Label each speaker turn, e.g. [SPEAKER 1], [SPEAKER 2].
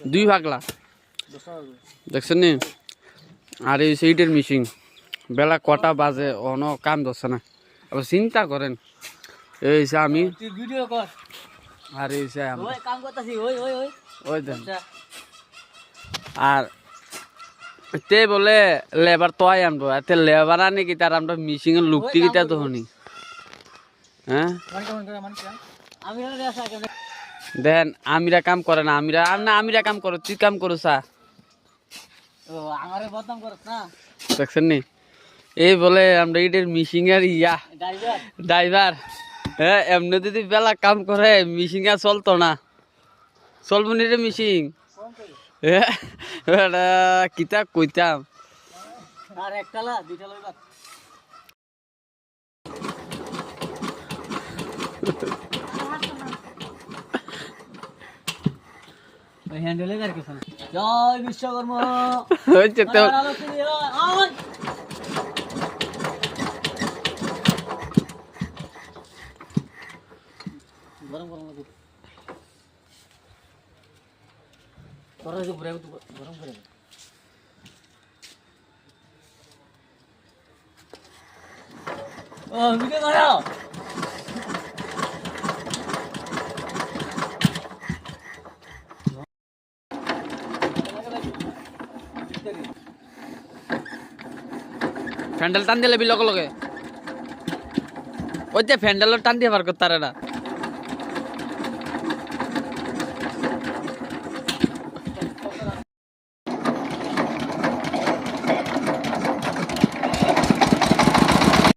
[SPEAKER 1] 2 পাগলা দেখছেন নি আর এই সেইটের মিশিং বেলা কটা বাজে অনো কাম ধরছে না আবার চিন্তা করেন এই যে আমি
[SPEAKER 2] ভিডিও কর
[SPEAKER 1] আর এই যে
[SPEAKER 2] ওই কাম করতেছি ওই
[SPEAKER 1] ওই দেন আর তে বলে লেবার তো আনবো এতে লেবার আনি কি তার আমরা মিশিং এর লুকটি কিটা তো হনি হ্যাঁ
[SPEAKER 2] আমি
[SPEAKER 1] দেন আমিরা কাম করে না আমিরা কাম করো তুই কাম করো সা
[SPEAKER 2] ও আমারে বদনাম করছ না
[SPEAKER 1] দেখছেন নি এই বলে আমরা এটার মিশিং এর ড্রাইভার হ্যাঁ এমনি যদি বেলা কাম করে মিশিং আর চলতো না চলবো নি রে মিশিং কিতা কইতাম
[SPEAKER 2] আর একটালা দুইটা লইবা হ্যান্ডেলে আর কিছু না জয় বিশ্বকর্মা
[SPEAKER 1] হচ্ছে তো
[SPEAKER 2] গরম গরম লাগে তোরা যে ঘুরে গরম করে ও ভিডিও করো
[SPEAKER 1] ফ্যান্ডেল টান দিলে বিলক লগে ওই যে ফ্যান্ডেল টান দিয়ে বার করতে পারে না